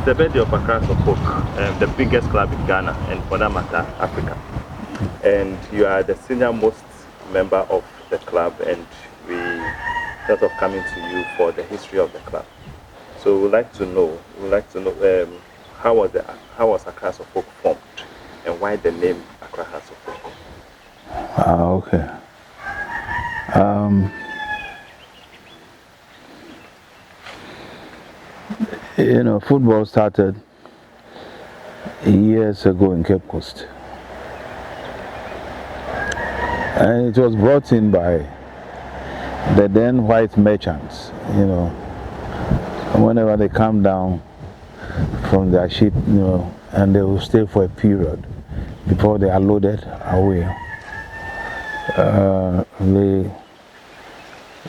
the birthday of Accra Folk, the biggest club in Ghana and for that matter, Africa. And you are the senior most member of the club, and we thought of coming to you for the history of the club. So we'd like to know how was Accra Folk formed, and why the name Accra Folk? Okay. You know, football started years ago in Cape Coast, and it was brought in by the then white merchants. You know, whenever they come down from their ship, you know, and they will stay for a period before they are loaded away. They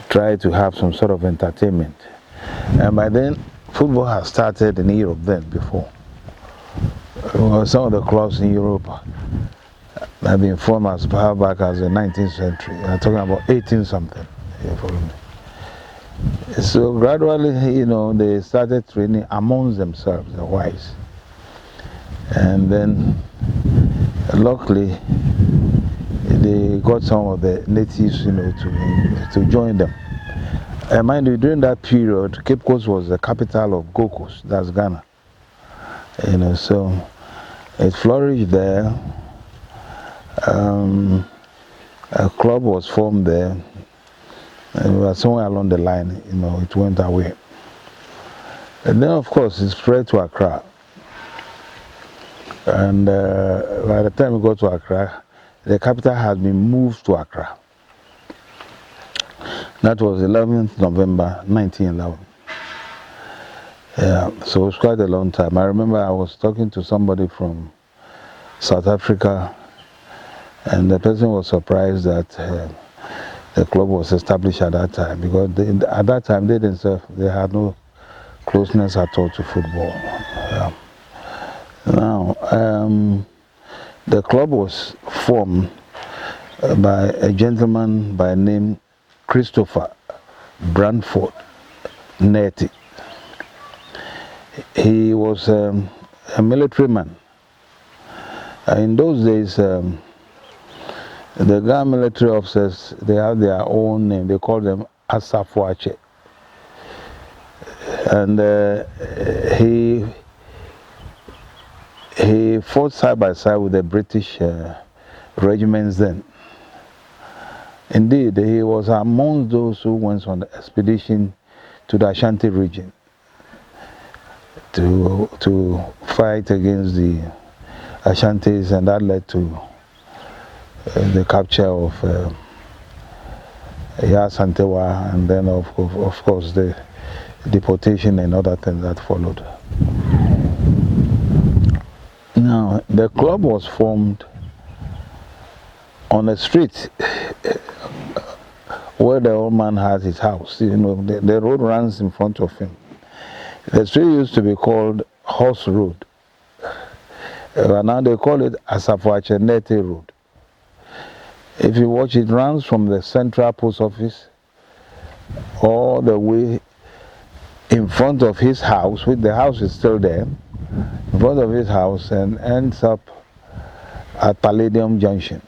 try to have some sort of entertainment, and by then football has started in Europe then before. Some of the clubs in Europe have been formed as far back as the 19th century. I'm talking about 18 something. So gradually, you know, they started training amongst themselves, the whites, and then luckily they got some of the natives, you know, to join them. And mind you, during that period, Cape Coast was the capital of Gold Coast, that's Ghana. You know, so it flourished there. A club was formed there, and somewhere along the line, you know, it went away. And then, of course, it spread to Accra. And by the time we got to Accra, the capital had been moved to Accra. That was 11th November 1911. Yeah, so it was quite a long time. I remember I was talking to somebody from South Africa, and the person was surprised that the club was established at that time, because at that time they themselves, they had no closeness at all to football. Yeah. Now, the club was formed by a gentleman by name Christopher Branford Netty. He was a military man. In those days, the Ghana military officers, they have their own name. They call them Asafuache. And he fought side by side with the British regiments then. Indeed, he was among those who went on the expedition to the Ashanti region to fight against the Ashantis, and that led to the capture of Yasantewa, and then of course the deportation and other things that followed. Now, the club was formed on a street where the old man has his house. You know, the road runs in front of him. The street used to be called Horse Road. Now they call it Asafuachenete Road. If you watch, it runs from the central post office all the way in front of his house, which the house is still there, in front of his house, and ends up at Palladium Junction.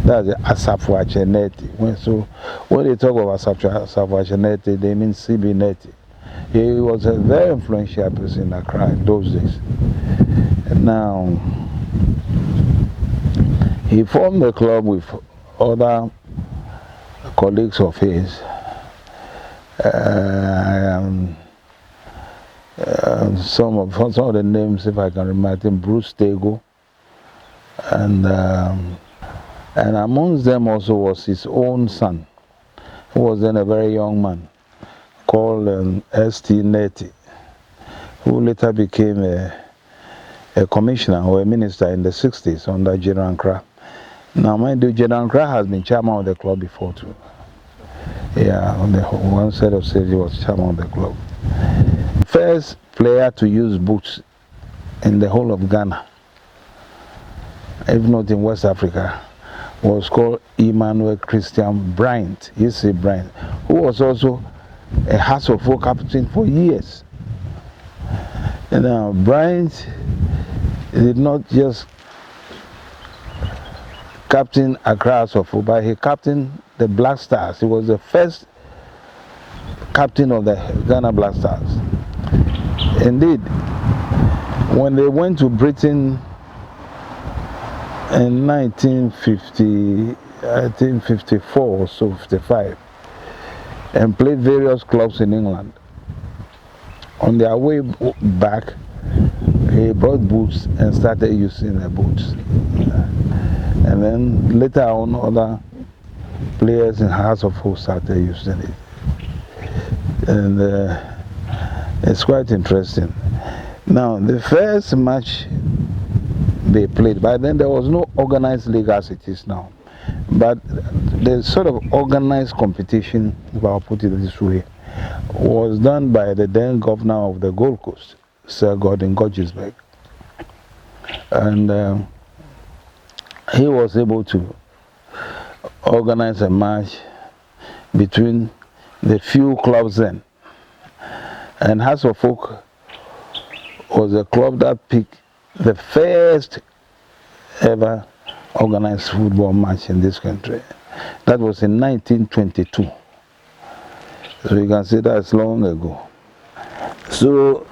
That's the Asafuachenete. So when they talk about Asafuachenete, they mean CB Neti. He was a very influential person in Accra in those days. And now, he formed the club with other colleagues of his. Some of the names, if I can remember them, Bruce Tego, and amongst them also was his own son, who was then a very young man, called S.T. Neti, who later became a commissioner or a minister in the 60s under General Nkra. Now, mind you, General Nkra has been chairman of the club before too. Yeah, on the one side of stage, he was chairman of the club. First player to use boots in the whole of Ghana, if not in West Africa, was called Emmanuel Christian Bryant, E.C. Bryant, who was also a House of Folk captain for years. And now Bryant did not just captain Accra Asofo, but he captained the Black Stars. He was the first captain of the Ghana Black Stars. Indeed, when they went to Britain in 1950, I think 54 or so, 55, and played various clubs in England, on their way back, he brought boots and started using the boots. And then later on, other players in House of Hope started using it. And it's quite interesting. Now, the first match they played, by then there was no organized league as it is now. But the sort of organized competition, if I'll put it this way, was done by the then governor of the Gold Coast, Sir Gordon Gorgesberg. And he was able to organize a match between the few clubs then. And House of Folk was a club that picked the first ever organized football match in this country. That was in 1922. So you can see that's long ago. So,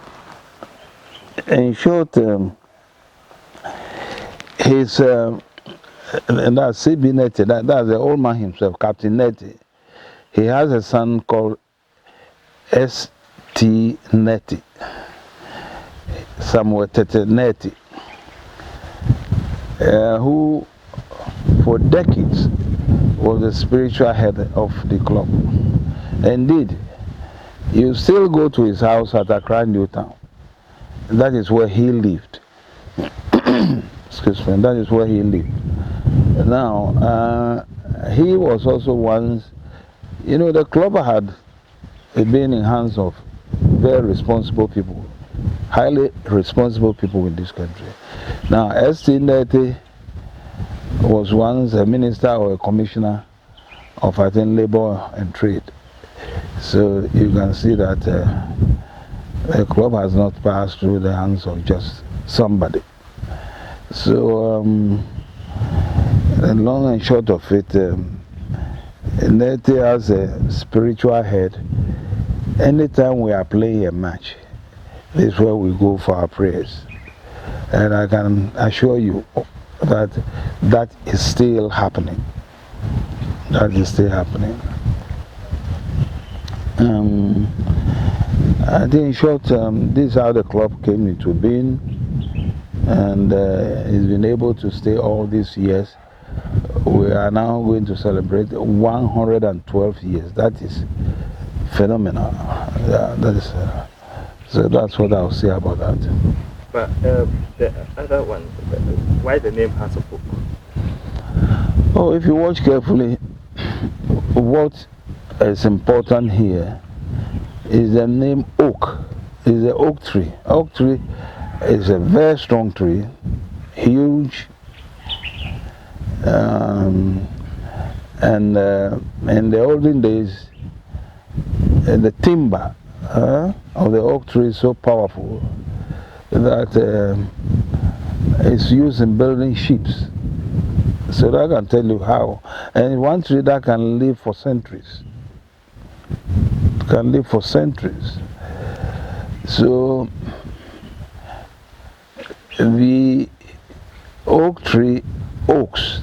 in short, his, and that's CB Netty, that's the old man himself, Captain Netty. He has a son called S.T. Netty, Samuel Tete Netty, who for decades was the spiritual head of the club. Indeed, you still go to his house at Accra Newtown. That is where he lived. Excuse me, that is where he lived. Now, he was also once, you know, the club had been in hands of very responsible people, highly responsible people in this country. Now, S.T. Netty was once a minister or a commissioner of, I think, labor and trade. So you can see that the club has not passed through the hands of just somebody. So, the long and short of it, Netty has a spiritual head. Anytime we are playing a match, this is where we go for our prayers. And I can assure you that that is still happening. That is still happening. I think in short, this is how the club came into being, and it's been able to stay all these years. We are now going to celebrate 112 years. That is phenomenal. Yeah, that is, so that's what I'll say about that. But the other one, why the name House of Folk? Oh, if you watch carefully, what is important here is the name oak. Is the oak tree. Oak tree is a very strong tree, huge, and in the olden days, the timber of the oak tree is so powerful that it's used in building ships. So that I can tell you how. And one tree that can live for centuries. Can live for centuries. So the oak tree, oaks,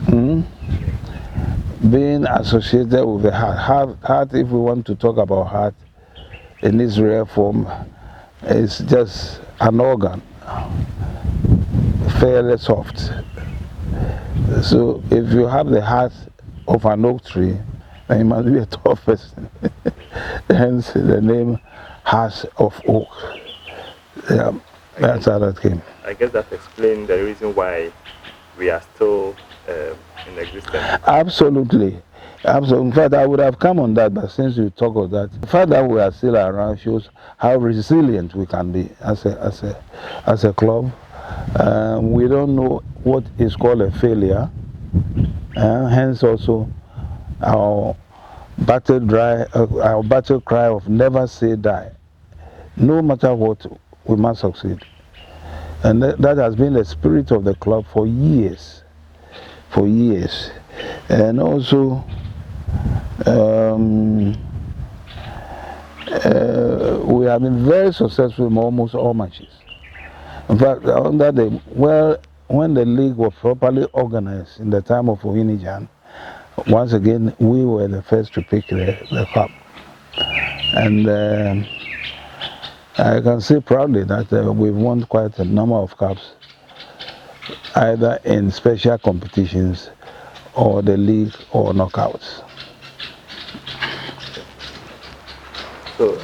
being associated with the heart. Heart, if we want to talk about heart in its rare form, is just an organ, fairly soft. So if you have the heart of an oak tree, then you must be a tough person. Hence the name House of Oak. Yeah, that's how that came. I guess that explains the reason why we are still in existence. Absolutely. Absolutely. In fact, I would have come on that, but since you talk of that, the fact that we are still around shows how resilient we can be as a club. We don't know what is called a failure. Hence also our battle cry of never say die. No matter what we must succeed. And that has been the spirit of the club for years. For years. And also, we have been very successful in almost all matches. In fact, when the league was properly organized in the time of Ohinijan, once again, we were the first to pick the cup. And I can say proudly that we've won quite a number of cups, either in special competitions or the league or knockouts. So,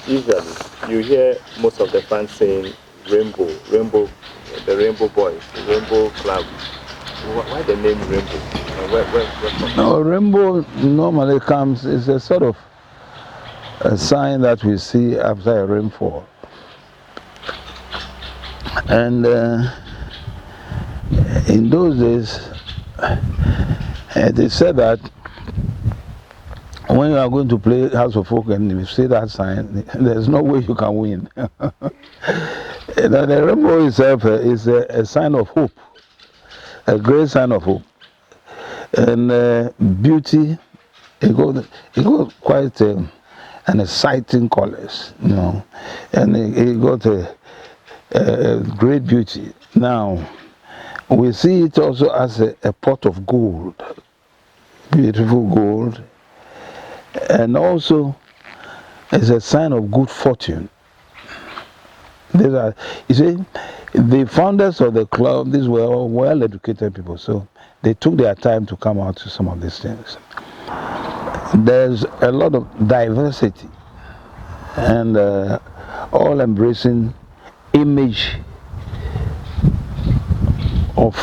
usually you hear most of the fans saying Rainbow, the Rainbow Boys, the Rainbow Club. Why the name Rainbow? And No, Rainbow normally comes, it's a sort of a sign that we see after a rainfall. And in those days, they said that when you are going to play House of Folk and you see that sign, there's no way you can win. The rainbow itself is a sign of hope, a great sign of hope. And beauty, it got quite an exciting colors, you know, and it got a great beauty. Now, we see it also as a pot of gold, beautiful gold, and also it's a sign of good fortune. These are, you see, the founders of the club, these were all well-educated people, so they took their time to come out to some of these things. There's a lot of diversity and all embracing image of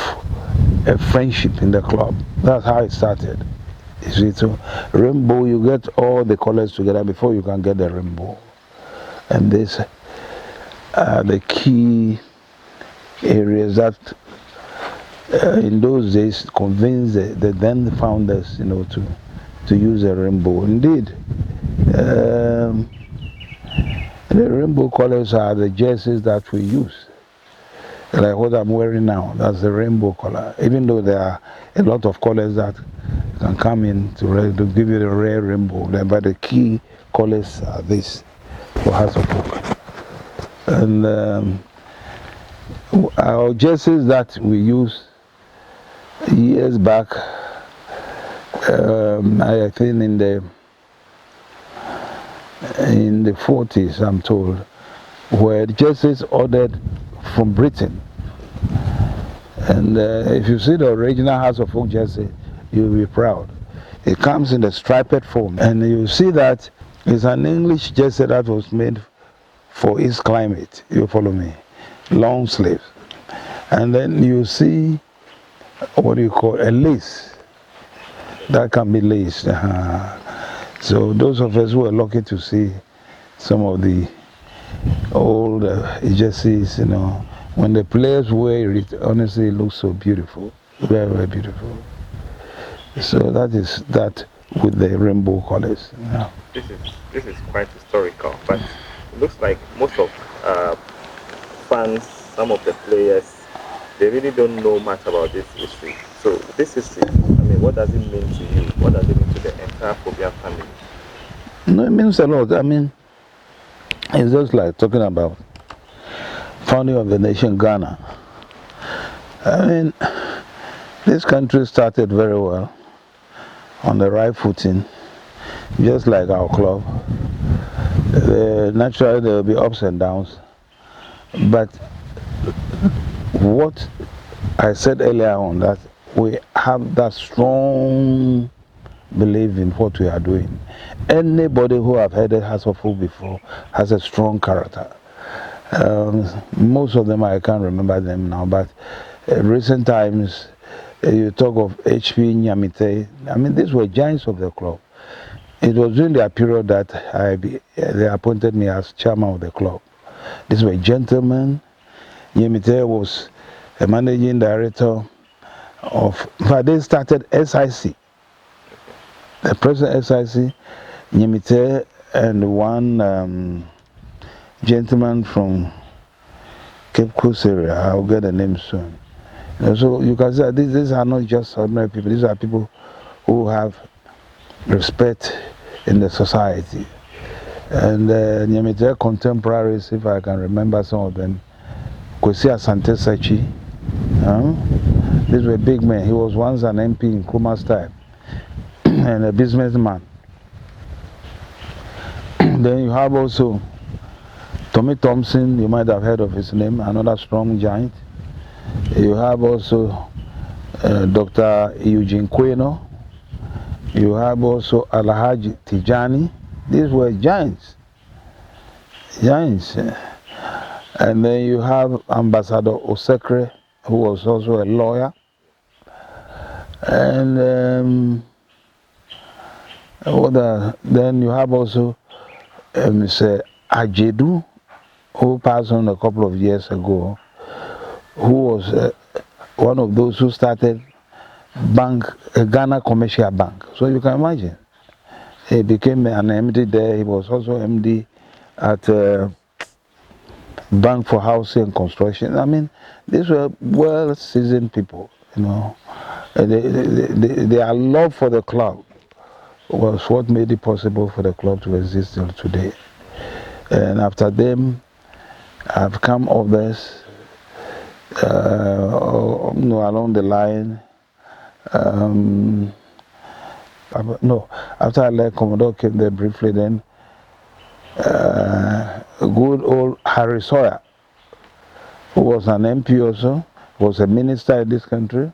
a friendship in the club. That's how it started. You see, so rainbow, you get all the colors together before you can get the rainbow. And these are the key areas that in those days convinced the then founders, you know, to use a rainbow. Indeed, the rainbow colors are the jerseys that we use. Like what I'm wearing now, that's the rainbow color. Even though there are a lot of colors that can come in to give you the rare rainbow, but the key colors are this for House of Folk. And our jerseys that we use years back, I think in the 40s, I'm told, were jerseys ordered from Britain. And if you see the original House of Folk jersey, you'll be proud. It comes in the striped form, and you see that it's an English jersey that was made for its climate. You follow me? Long sleeves. And then you see what do you call a lace that can be laced. So those of us who are lucky to see some of the old jerseys, you know, when the players wear it, honestly, it looks so beautiful, very, very beautiful. So that is that with the rainbow colors. Yeah. This is quite historical, but it looks like most of fans, some of the players, they really don't know much about this history. So this history, I mean, what does it mean to you? What does it mean to the entire Phobia family? No, it means a lot. I mean, it's just like talking about founding of the nation Ghana. I mean, this country started very well, on the right footing, just like our club. Naturally, there will be ups and downs, but what I said earlier on, that we have that strong belief in what we are doing. Anybody who have heard the House of Folk before has a strong character. Most of them I can't remember them now, but recent times you talk of HP Nyamite. I mean, these were giants of the club. It was during their period that they appointed me as chairman of the club. These were gentlemen. Nyamite was a managing director of, but they started SIC. The present SIC, Nyamite and one gentleman from Cape Coast area. I'll get the name soon. So you can say these are not just ordinary people. These are people who have respect in the society. And Nyamete contemporaries, if I can remember some of them, Kwesi Asante Sachi. These were big men. He was once an MP in Nkrumah's time and a businessman. Then you have also Tommy Thompson, you might have heard of his name, another strong giant. You have also Dr. Eugene Queno. You have also Alhaji Tijani. These were giants. Giants. And then you have Ambassador Osekre, who was also a lawyer. And then you have also Mr. Ajedu, who passed on a couple of years ago, who was one of those who started Ghana Commercial Bank. So you can imagine. He became an MD there. He was also MD at Bank for Housing and Construction. I mean, these were well-seasoned people, you know. Their love for the club was what made it possible for the club to exist till today. And after them have come others along the line. After I left, Commodore came there briefly. Then good old Harry Sawyer, who was an MP also, was a minister in this country.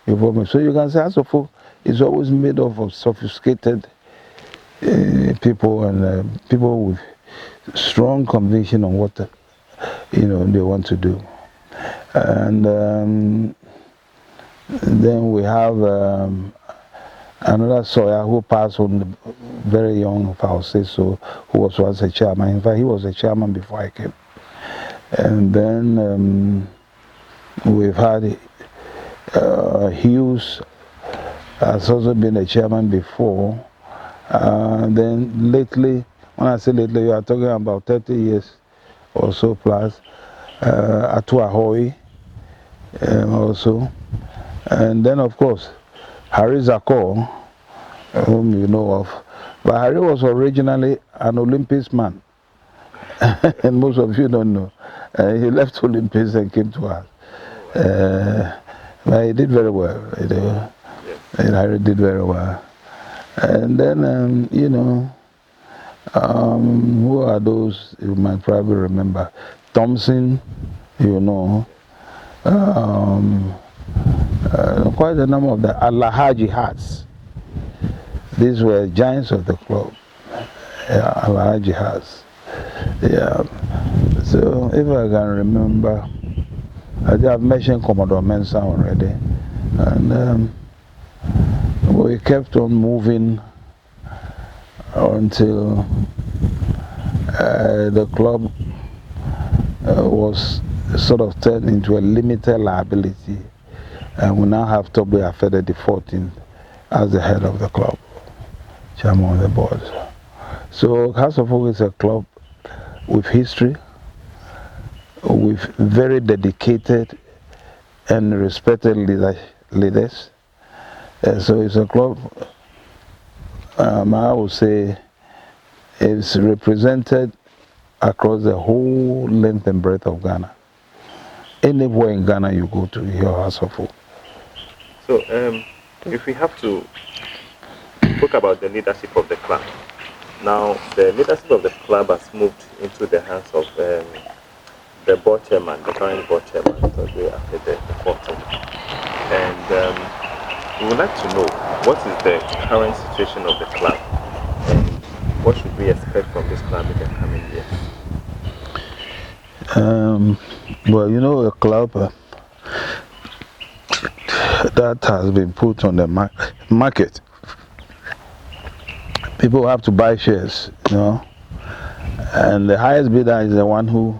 So you can say Asofo is always made up of sophisticated people and people with strong conviction on what they want to do. And then we have another Sawyer who passed on very young, if I'll say so, who was once a chairman. In fact, he was a chairman before I came. And then we've had Hughes has also been a chairman before. Then lately, when I say lately, you are talking about 30 years or so plus. Atua Hoy also. And then, of course, Harry Zakor, whom you know of. But Harry was originally an Olympics man. And most of you don't know. He left Olympics and came to us. But he did very well. And Harry did very well. And then, who are those you might probably remember? Thompson, quite a number of the Alhaji Hats. These were giants of the club. Yeah, Alhaji Hats. Yeah. So if I can remember, I have mentioned Commodore Mensah already. And we kept on moving until the club was sort of turned into a limited liability. And we now have Toby Afede the 14th as the head of the club, chairman of the board. So House of Oak is a club with history, with very dedicated and respected leaders. So it's a club, I would say, is represented across the whole length and breadth of Ghana. Anywhere in Ghana you go to, your House of Oak. So, if we have to talk about the leadership of the club, now the leadership of the club has moved into the hands of the board chairman, the current board chairman, after the 14th. And we would like to know what is the current situation of the club and what should we expect from this club in the coming years? Well, a club that has been put on the market. People have to buy shares, and the highest bidder is the one who,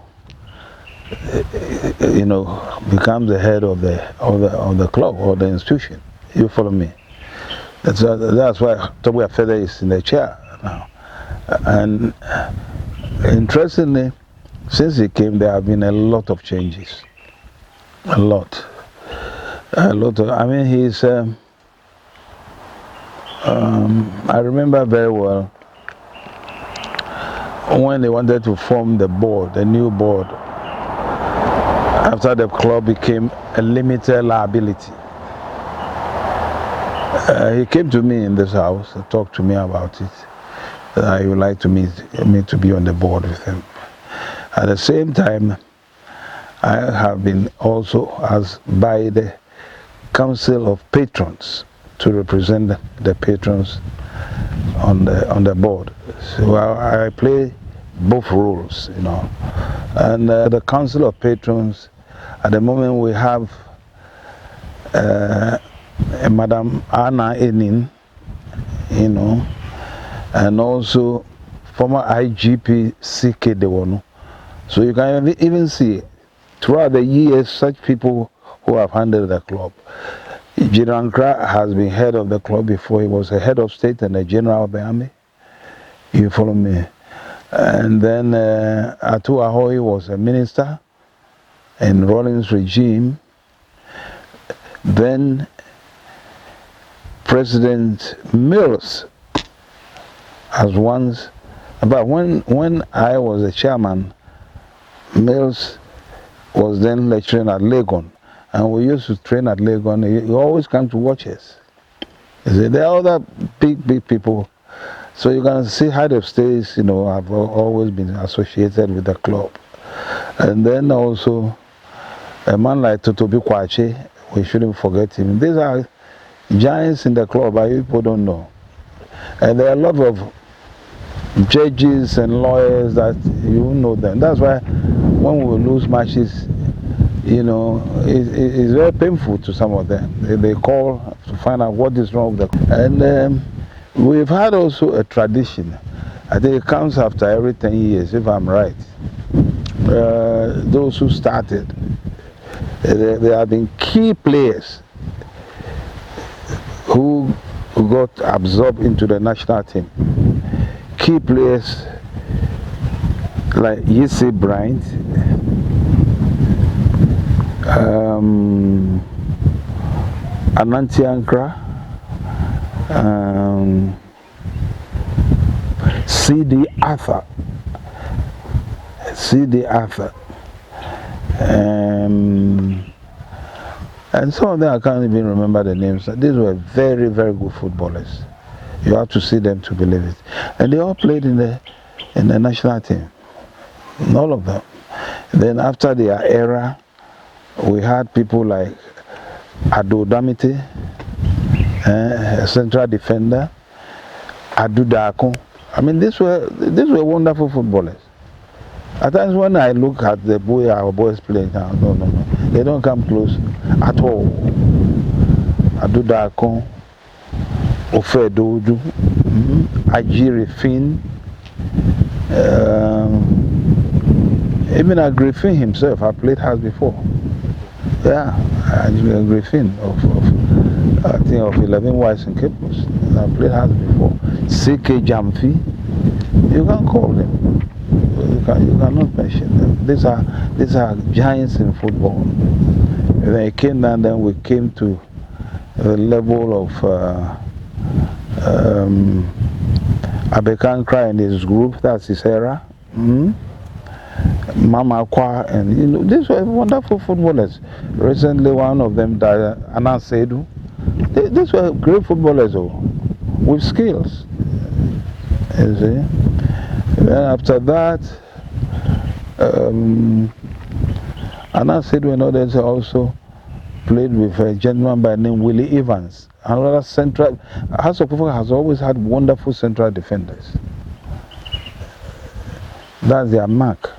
becomes the head of the club or the institution. You follow me? That's why Toby Afede is in the chair now. And interestingly, Since he came, there have been a lot of changes. A lot. I mean, he's. I remember very well when they wanted to form the board, the new board, after the club became a limited liability. He came to me in this house and talked to me about it. That he would like me to be on the board with him. At the same time, I have been also asked by the Council of Patrons to represent the patrons on the board. So I play both roles, you know. And the Council of Patrons, at the moment we have Madam Anna Enin, you know, and also former IGP CK Dewono. So you can even see throughout the years such people who have handled the club. General Nkra has been head of the club before. He was a head of state and a general of the army. You follow me? And then Atu Ahoy was a minister in Rawlings' regime. Then President Mills as once, but when I was a chairman, Mills was then lecturing at Legon, and we used to train at Legon. He always come to watch us. You see, there are other big people, so you can see head of states, you know, have always been associated with the club. And then also a man like Totobi Kwache, we shouldn't forget him. These are giants in the club, but people don't know. And there are a lot of judges and lawyers that you know them. That's why when we lose matches, you know, it's very painful to some of them. They call to find out what is wrong with them. And we've had also a tradition. I think it comes after every 10 years, if I'm right. Those who started, there have been key players who got absorbed into the national team. Key players like Yisi Bryant, Ananti Ankra, C.D. Arthur, and some of them I can't even remember the names. These were very, very good footballers. You have to see them to believe it. And they all played in the national team. All of them. Then after their era, we had people like Ado Damite, a central defender, Adu Dako. I mean, these were wonderful footballers. At times when I look at the boy our boys playing now, no, they don't come close at all. Adu Dako, Ofe Doju, Ajiri Fin, even Griffin himself, I played house before. Yeah, Griffin I think of 11 Wives and Cables. I played house before. CK Jamfi, you can call them. You cannot mention them. These are giants in football. When they came down, then we came to the level of Abekankra and his group. That's his era. Mama Kwa, and you know, these were wonderful footballers. Recently, one of them died, Anan Sedu. These were great footballers, with skills. You see. Then after that, Anan Sedu and others also played with a gentleman by the name Willie Evans. Another central. House of Kufaka has always had wonderful central defenders. That's their mark.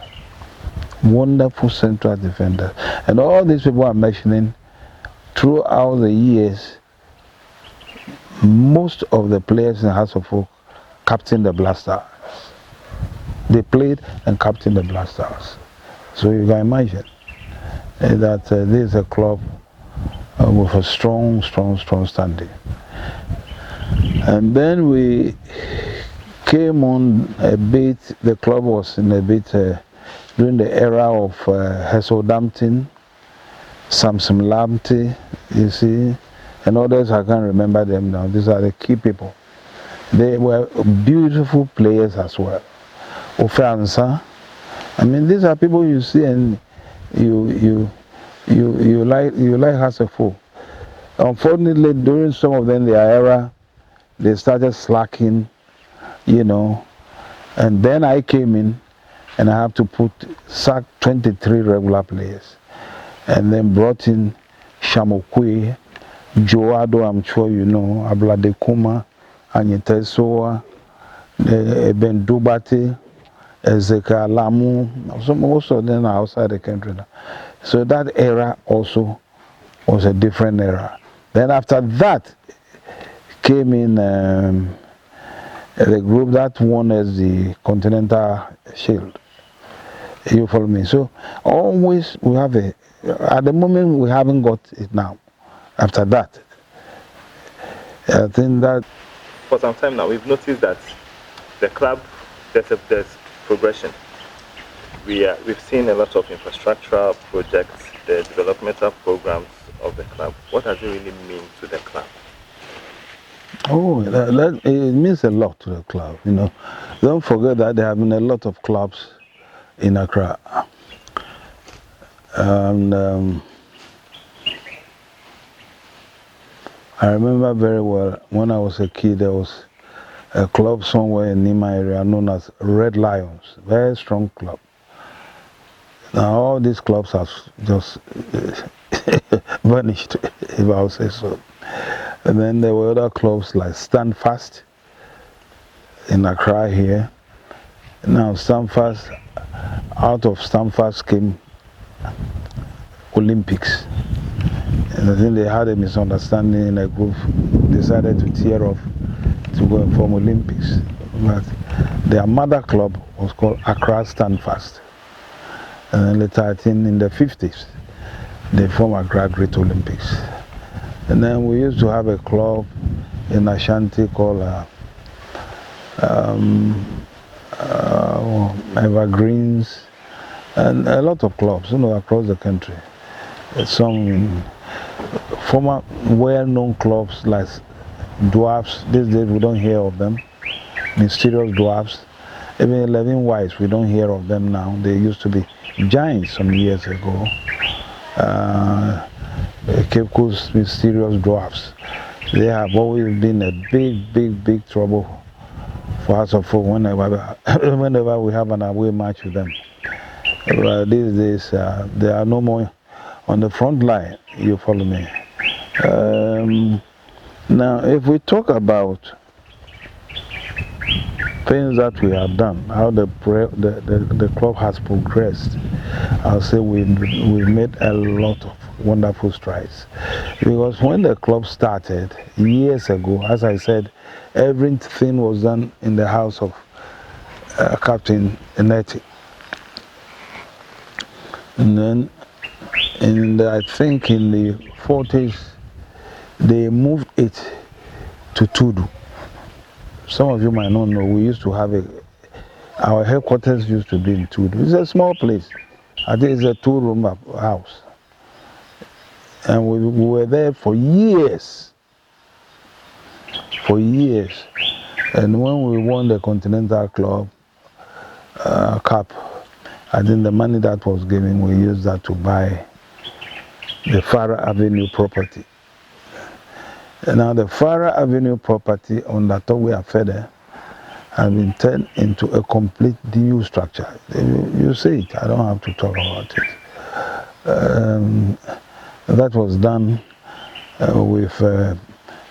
Wonderful central defenders. And all these people I'm mentioning, throughout the years, most of the players in House of Folk captained the Black Stars. They played and captained the Black Stars. So you can imagine that this is a club with a strong standing. And then we came on a bit, the club was in a bit during the era of Hessel Dampton, Samson Lamptey, you see, and others. I can't remember them now. These are the key people. They were beautiful players as well. Ofansa. I mean, these are people you see and you like as a fool. Unfortunately, during some of them their era, they started slacking, you know, and then I came in and I have to sack 23 regular players, and then brought in Shamokwe, Joado, I'm sure you know, Ablade Kuma, Anyetesoa, Ben Dubate, Ezekiel Lamu. So most of them are outside the country now. So that era also was a different era. Then after that came in the group that won as the Continental Shield. You follow me? So always we have at the moment we haven't got it now. After that, I think that For some time now, we've noticed that the club, there's progression. We've seen a lot of infrastructural projects, the developmental programs of the club. What does it really mean to the club? Oh, it means a lot to the club, you know. Don't forget that there have been a lot of clubs in Accra. And I remember very well when I was a kid, there was a club somewhere in Nima area known as Red Lions, very strong club. Now all these clubs have just vanished, if I'll say so. And then there were other clubs like Stand Fast in Accra here. Now Stand Fast, out of Stand Fast came Olympics. And I think they had a misunderstanding in a group, decided to tear off to go and form Olympics. But their mother club was called Accra Stand Fast. And then later, I think in the 50s, they formed Accra Great Olympics. And then we used to have a club in Ashanti called Evergreens, and a lot of clubs, you know, across the country. Some former well-known clubs like Dwarfs. These days we don't hear of them. Mysterious Dwarfs. Even 11 Wives, we don't hear of them now. They used to be giants some years ago. Cape Coast Mysterious Dwarfs. They have always been a big trouble for us of folk whenever we have an away match with them. These days, they are no more on the front line, you follow me. Now, if we talk about things that we have done, how the club has progressed, I'll say we made a lot of wonderful strides. Because when the club started years ago, as I said, everything was done in the house of Captain Eneti. And then, I think in the 40s, they moved it to Tudu. Some of you might not know, we used to have our headquarters used to be in Tudu. It's a small place. I think it's a 2-room house. And we were there for years. For years. And when we won the Continental Club Cup, I think the money that was given, we used that to buy the Farah Avenue property. And now the Farah Avenue property on the Togwe Afede has been turned into a complete new structure. You see it, I don't have to talk about it. That was done with a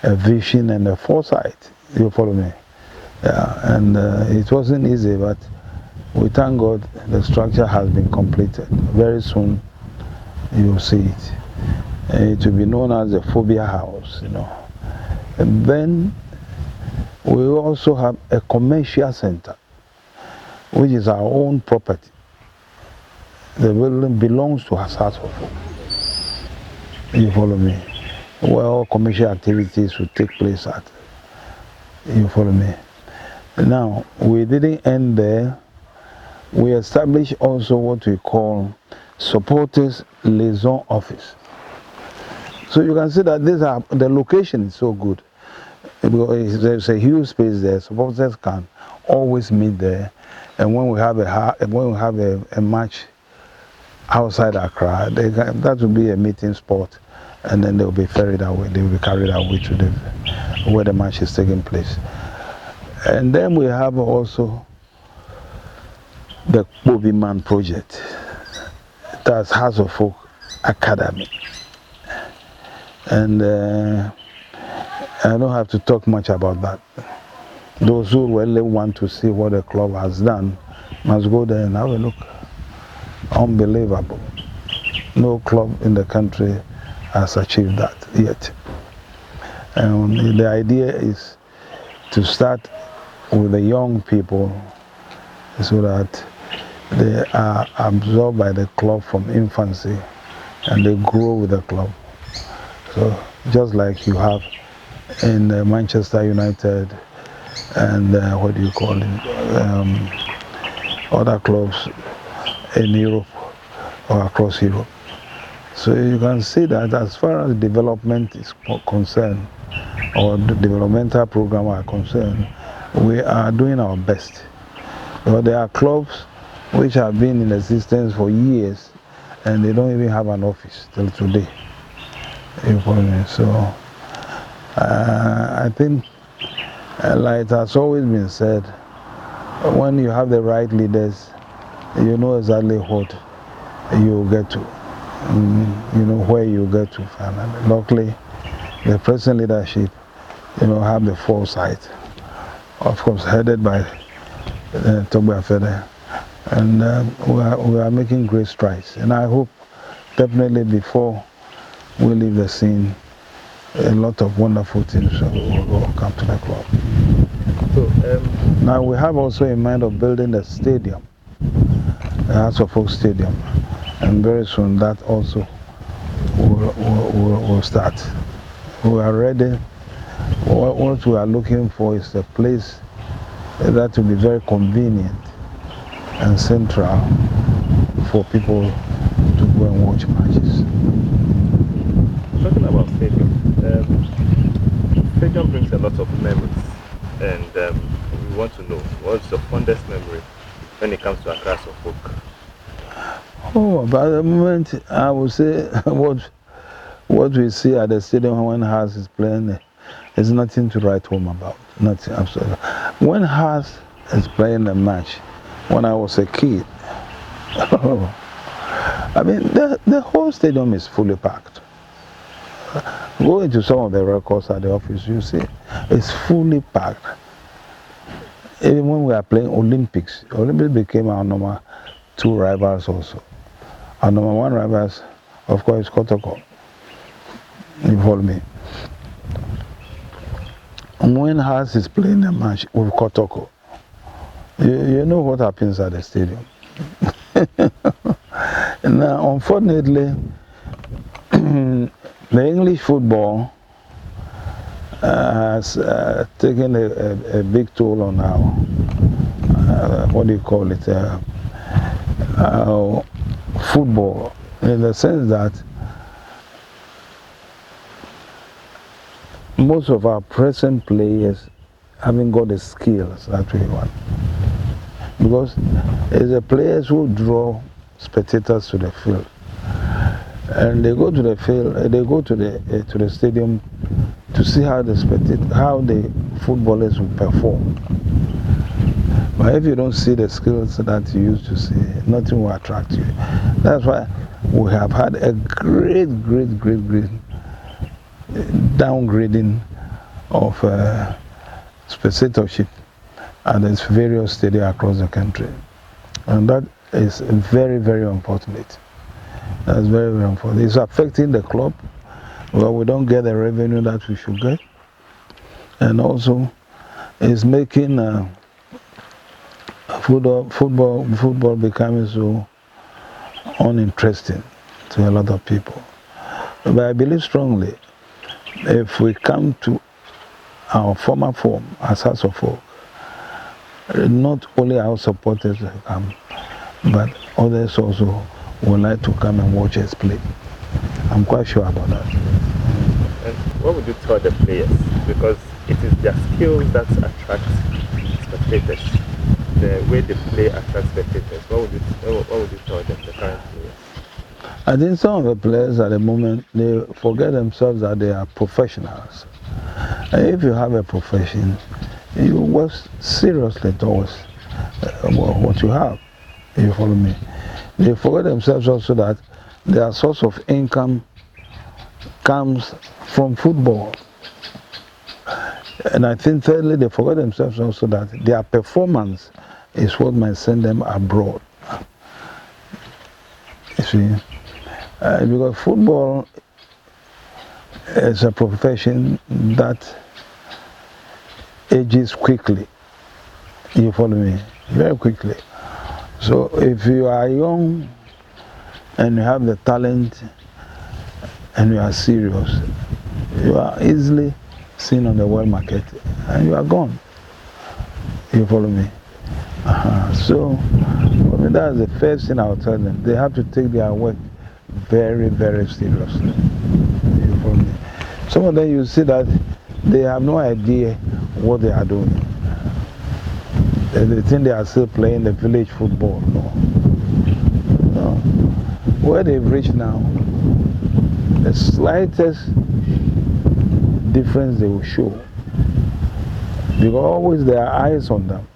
vision and a foresight. You follow me? Yeah, and it wasn't easy, but we thank God the structure has been completed. Very soon you'll see it. It will be known as the Phobia House, you know. And then we also have a commercial center, which is our own property. The building belongs to Asasofo. You follow me? Where all commercial activities will take place at. You follow me? Now, we didn't end there. we establish also what we call supporters liaison office. So you can see that the location is so good. There's a huge space there. Supporters can always meet there, and when we have a match outside Accra, that will be a meeting spot, and then they will be ferried away. They will be carried away to where the match is taking place. And then we have also the Bobiman project. That's House of Folk Academy. And I don't have to talk much about that. Those who really want to see what the club has done must go there and have a look. Unbelievable. No club in the country has achieved that yet. And the idea is to start with the young people so that they are absorbed by the club from infancy and they grow with the club. So just like you have in Manchester United and what do you call it, other clubs in Europe or across Europe. So you can see that as far as development is concerned, or the developmental program are concerned, we are doing our best. But there are clubs which have been in existence for years and they don't even have an office till today. You follow me? So I think, like it has always been said, when you have the right leaders, you know exactly what you get to. You know where you get to. And luckily, the present leadership, have the foresight, of course, headed by Togba Fede, and we are making great strides. And I hope definitely before we leave the scene, a lot of wonderful things will come to the club. So, now we have also in mind of building the stadium, the House of Folk Stadium, and very soon that also will start. We are ready. What we are looking for is a place that will be very convenient and central for people to go and watch matches. Talking about stadium brings a lot of memories, and we want to know what's your fondest memory when it comes to Accra of Folk. Oh, by the moment, I would say what we see at the stadium when Haas is playing is nothing to write home about. Nothing, absolutely. When Haas is playing a match, when I was a kid, I mean, the whole stadium is fully packed. Go into some of the records at the office, you see, it's fully packed. Even when we are playing Olympics became our number 2 rivals also. Our number 1 rivals, of course, is Kotoko. You follow me? And when Haas is playing a match with Kotoko, you know what happens at the stadium. Now, unfortunately, the English football has taken a big toll on our, what do you call it, football, in the sense that most of our present players haven't got the skills that we want. Because it's the players who draw spectators to the field. And they go to the field, they go to the stadium to see how the footballers will perform. But if you don't see the skills that you used to see, nothing will attract you. That's why we have had a great downgrading of spectatorship at its various stadiums across the country. And that is very, very unfortunate. That's very, very unfortunate. It's affecting the club. Well, we don't get the revenue that we should get. And also, it's making football becoming so uninteresting to a lot of people. But I believe strongly, if we come to our former form as House of Folk, Not only our supporters will come, but others also would like to come and watch us play. I'm quite sure about that. And what would you tell the players? Because it is their skills that attract spectators. The way they play attracts spectators. What would you tell them, the current players? I think some of the players at the moment, they forget themselves that they are professionals. And if you have a profession, you work seriously towards what you have. You follow me? They forget themselves also that their source of income comes from football. And I think thirdly, they forget themselves also that their performance is what might send them abroad. You see? Because football is a profession that ages quickly. You follow me? Very quickly. So if you are young and you have the talent and you are serious, you are easily seen on the world market and you are gone. You follow me? So for me, that's the first thing I will tell them. They have to take their work very, very seriously. You follow me? Some of them, you see that they have no idea what they are doing. They think they are still playing the village football. No. No. Where they've reached now, the slightest difference they will show. Because always there are eyes on them.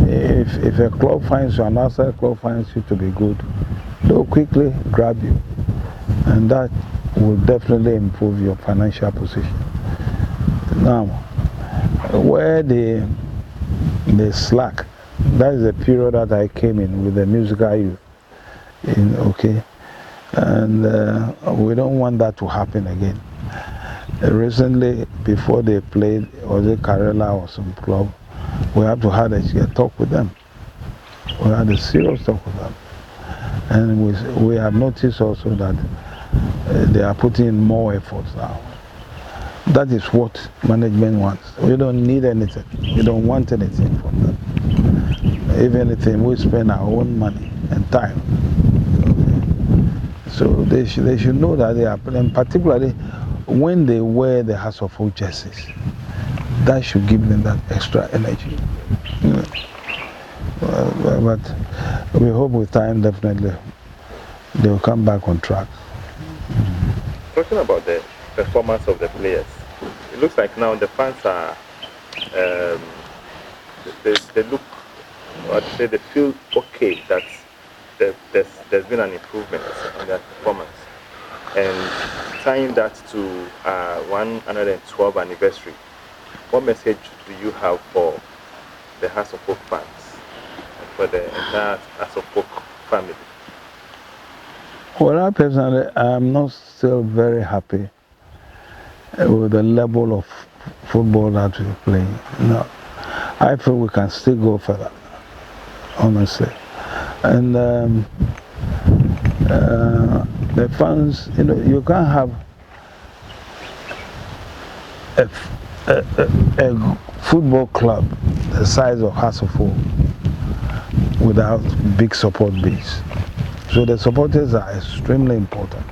If a club finds you, an outside club finds you to be good, they'll quickly grab you. And that will definitely improve your financial position. Now, where they slack, that is the period that I came in with the musical youth. Okay? And we don't want that to happen again. Recently, before they played, was it Karela or some club, we have to have a talk with them. We had a serious talk with them. And we have noticed also that they are putting in more efforts now. That is what management wants. We don't need anything. We don't want anything from them. If anything, we spend our own money and time. So they should know that they are playing, particularly when they wear the House of Folk jerseys. That should give them that extra energy. But we hope with time, definitely, they will come back on track. Talking about the performance of the players, it looks like now the fans are, they look, or they feel okay that there's been an improvement in their performance. And tying that to 112th anniversary, what message do you have for the House of Folk fans and for the entire House of Folk family? Well, I personally, I'm not still very happy with the level of football that we're playing. No, I feel we can still go further, honestly. And the fans, you can't have a football club the size of House of Folk without big support base. So the supporters are extremely important.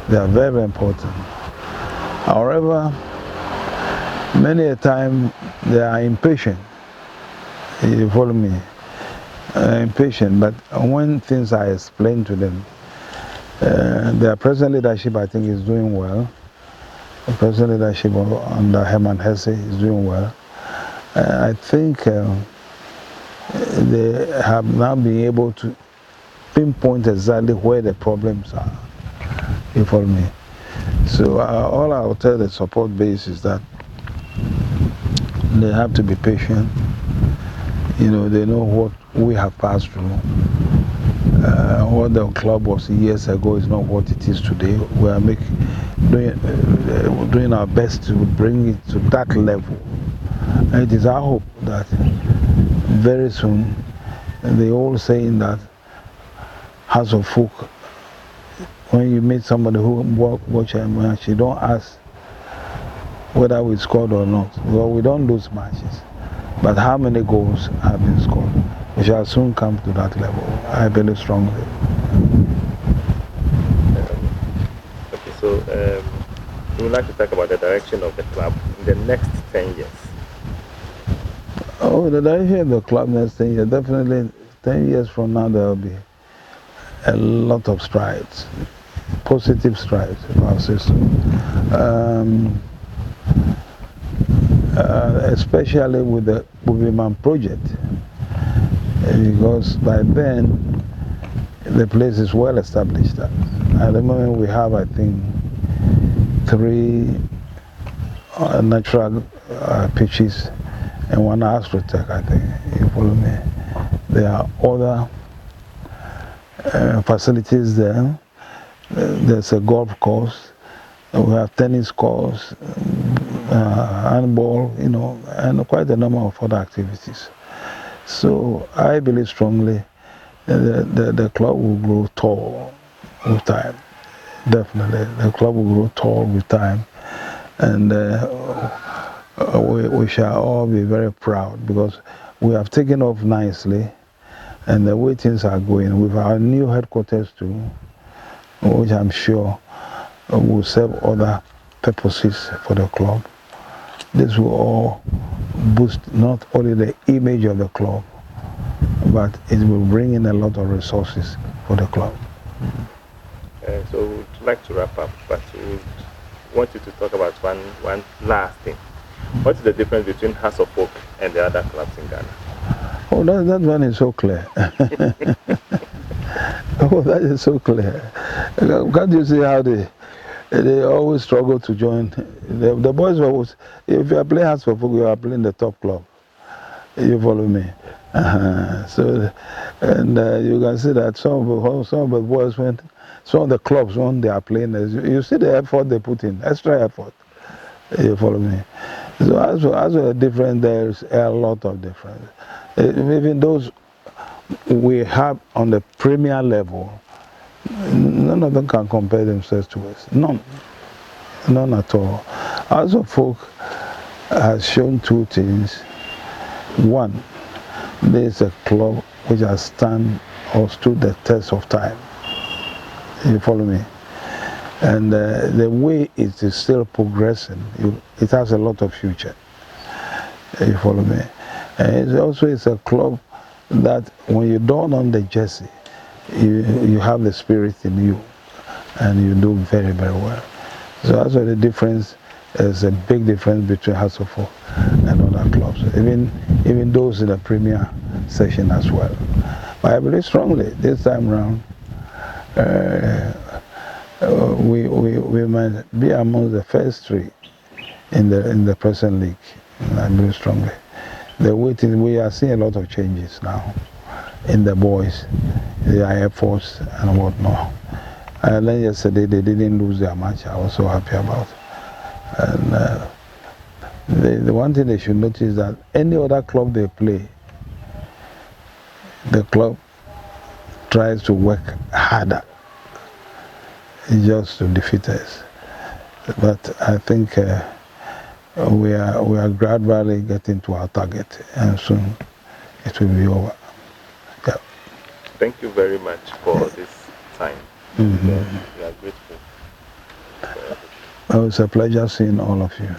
They are very important. However, many a time they are impatient. You follow me? Impatient, but when things are explained to them, their present leadership, I think, is doing well. The present leadership under Herman Hesse is doing well. I think they have now been able to pinpoint exactly where the problems are. You follow me? So all I will tell the support base is that they have to be patient. They know what we have passed through. What the club was years ago is not what it is today. We are doing our best to bring it to that level. And it is our hope that very soon, they all saying that House of Folk, when you meet somebody who watch a match, you don't ask whether we scored or not. Well, we don't lose matches. But how many goals have been scored? We shall soon come to that level. I believe strongly. Okay, so we would like to talk about the direction of the club in the next 10 years. Oh, the direction of the club next 10 years, definitely 10 years from now there will be a lot of strides, positive strides, if I'll say so. Especially with the Boogeyman project, because by then the place is well established. At the moment we have, I think, 3 natural pitches and 1 AstroTech, I think. You follow me? There are other facilities there. There's a golf course. We have tennis courts, handball, you know, and quite a number of other activities. So I believe strongly the club will grow tall with time. Definitely, the club will grow tall with time, and we shall all be very proud because we have taken off nicely, and the way things are going with our new headquarters too, which I'm sure will serve other purposes for the club. This will all boost not only the image of the club, but it will bring in a lot of resources for the club. So we'd like to wrap up, but we would want you to talk about one last thing. What is the difference between Hearts of Oak and the other clubs in Ghana? Oh, that one is so clear. Oh, that is so clear. Can't you see how they always struggle to join? The boys always, if you are playing Hearts of Oak, you are playing the top club. You follow me? So, and you can see that some of the boys when some of the clubs when they are playing, you see the effort they put in, extra effort. You follow me? So as a difference, there's a lot of difference. Even those we have on the premier level, none of them can compare themselves to us. None at all. House of Folk has shown 2 things. One, there is a club which has stood the test of time. You follow me? And the way it is still progressing, it has a lot of future. You follow me? And it's a club that when you don on the jersey, you have the spirit in you, and you do very, very well. So that's why the difference is a big difference between House of Folk and other clubs, even those in the premier section as well. But I believe strongly this time around, we might be among the first 3 in the present league. I believe strongly. We are seeing a lot of changes now in the boys, their efforts and whatnot. And then yesterday they didn't lose their match. I was so happy about it. And the one thing they should notice is that any other club they play, the club tries to work harder just to defeat us. But I think we are gradually getting to our target, and soon it will be over. Yeah. Thank you very much for this time. We are grateful. It was a pleasure seeing all of you.